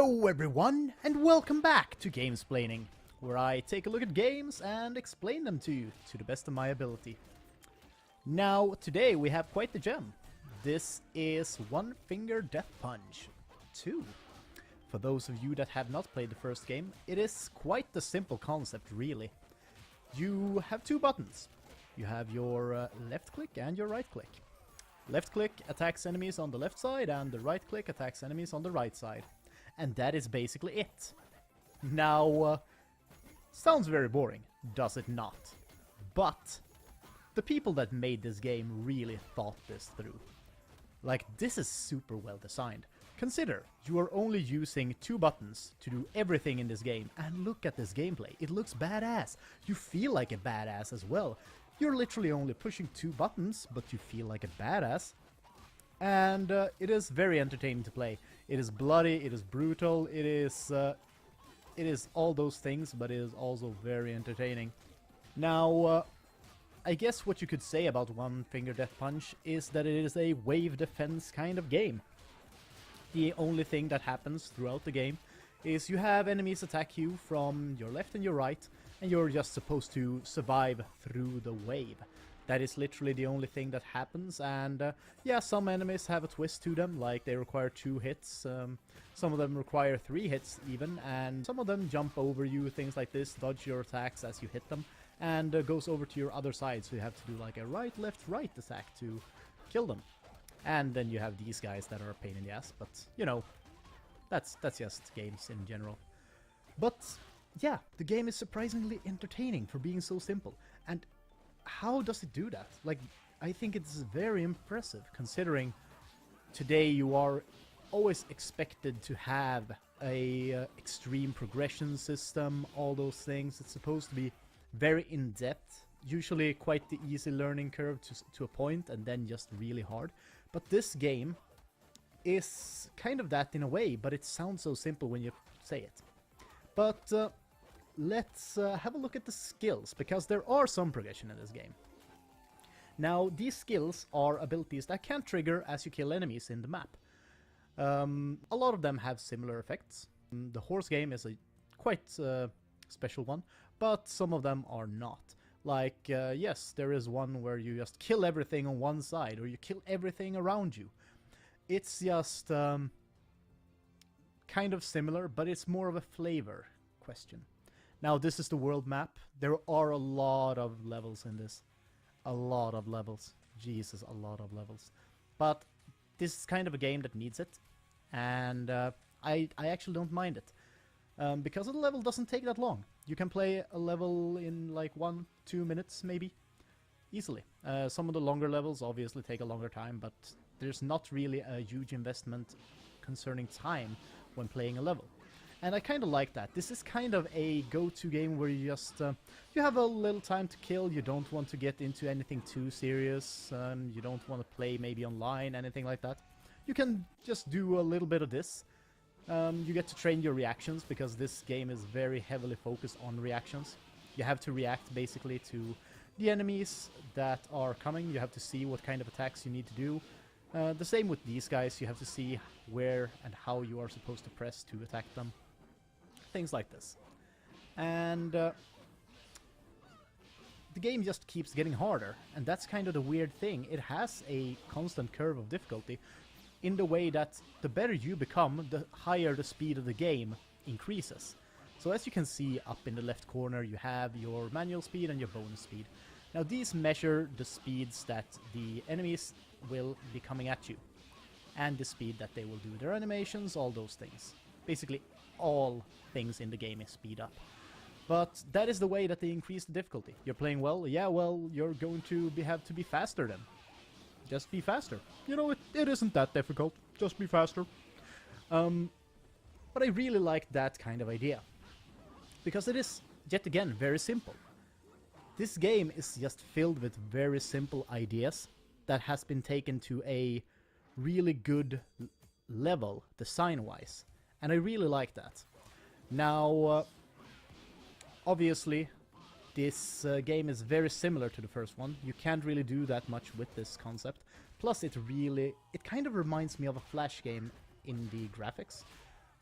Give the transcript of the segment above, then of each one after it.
Hello everyone, and welcome back to Gamesplaning, where I take a look at games and explain them to you to the best of my ability. Now, today we have quite the gem. This is One Finger Death Punch 2. For those of you that have not played the first game, it is quite the simple concept, really. You have two buttons. You have your left click and your right click. Left click attacks enemies on the left side, and the right click attacks enemies on the right side. And that is basically it. Now, sounds very boring, does it not? But the people that made this game really thought this through. Like, this is super well designed. Consider, you are only using two buttons to do everything in this game, and look at this gameplay. It looks badass. You feel like a badass as well. You're literally only pushing two buttons, but you feel like a badass. And it is very entertaining to play. It is bloody, it is brutal, it is all those things, but it is also very entertaining. Now, I guess what you could say about One Finger Death Punch is that it is a wave defense kind of game. The only thing that happens throughout the game is you have enemies attack you from your left and your right, and you're just supposed to survive through the wave. That is literally the only thing that happens, and yeah, some enemies have a twist to them, like they require 2 hits, some of them require 3 hits even, and some of them jump over you, things like this, dodge your attacks as you hit them, and goes over to your other side, so you have to do like a right, left, right attack to kill them. And then you have these guys that are a pain in the ass, but you know, that's just games in general. But yeah, the game is surprisingly entertaining for being so simple, and how does it do that? Like, I think it's very impressive, considering today you are always expected to have a extreme progression system, all those things. It's supposed to be very in-depth, usually quite the easy learning curve to a point, and then just really hard. But this game is kind of that in a way, but it sounds so simple when you say it. But let's have a look at the skills, because there are some progression in this game. Now, these skills are abilities that can trigger as you kill enemies in the map. A lot of them have similar effects. The horse game is a quite special one, but some of them are not. Like, yes, there is one where you just kill everything on one side, or you kill everything around you. It's just kind of similar, but it's more of a flavor question. Now, this is the world map. There are a lot of levels in this. A lot of levels. Jesus, a lot of levels. But this is kind of a game that needs it. And I actually don't mind it. Because the level doesn't take that long. You can play a level in like 1-2 minutes, maybe. Easily. Some of the longer levels obviously take a longer time, but there's not really a huge investment concerning time when playing a level. And I kind of like that. This is kind of a go-to game where you just, you have a little time to kill, you don't want to get into anything too serious, you don't want to play maybe online, anything like that. You can just do a little bit of this. You get to train your reactions, because this game is very heavily focused on reactions. You have to react basically to the enemies that are coming, you have to see what kind of attacks you need to do. The same with these guys, you have to see where and how you are supposed to press to attack them. Things like this. And the game just keeps getting harder, and that's kind of the weird thing. It has a constant curve of difficulty in the way that the better you become, the higher the speed of the game increases. So as you can see up in the left corner, you have your manual speed and your bonus speed. Now these measure the speeds that the enemies will be coming at you, and the speed that they will do their animations, all those things. Basically all things in the game is speed up. But that is the way that they increase the difficulty. You're playing well, yeah, well, you're going to have to be faster then. Just be faster. You know, it isn't that difficult. Just be faster. But I really like that kind of idea, because it is, yet again, very simple. This game is just filled with very simple ideas that has been taken to a really good level, design-wise. And I really like that. Now, obviously, this game is very similar to the first one. You can't really do that much with this concept. Plus, it kind of reminds me of a Flash game in the graphics.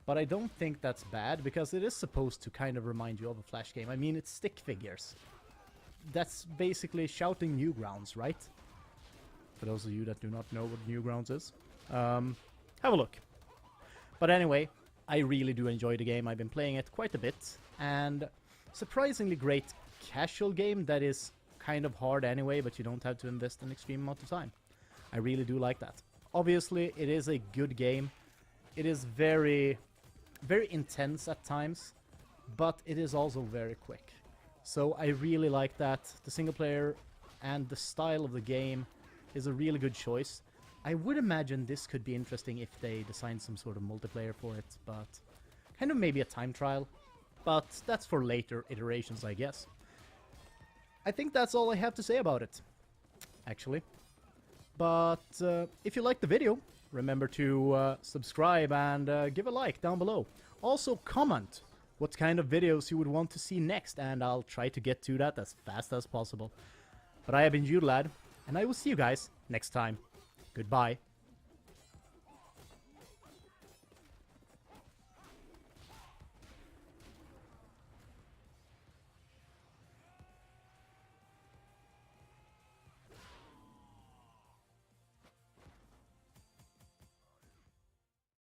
But I don't think that's bad, because it is supposed to kind of remind you of a Flash game. I mean, it's stick figures. That's basically shouting Newgrounds, right? For those of you that do not know what Newgrounds is. Have a look. But anyway, I really do enjoy the game. I've been playing it quite a bit. And surprisingly great casual game that is kind of hard anyway, but you don't have to invest an extreme amount of time. I really do like that. Obviously, it is a good game. It is very, very intense at times, but it is also very quick. So I really like that. The single player and the style of the game is a really good choice. I would imagine this could be interesting if they design some sort of multiplayer for it, but kind of maybe a time trial. But that's for later iterations, I guess. I think that's all I have to say about it, actually. But if you liked the video, remember to subscribe and give a like down below. Also comment what kind of videos you would want to see next, and I'll try to get to that as fast as possible. But I have been Udalad, and I will see you guys next time. Goodbye.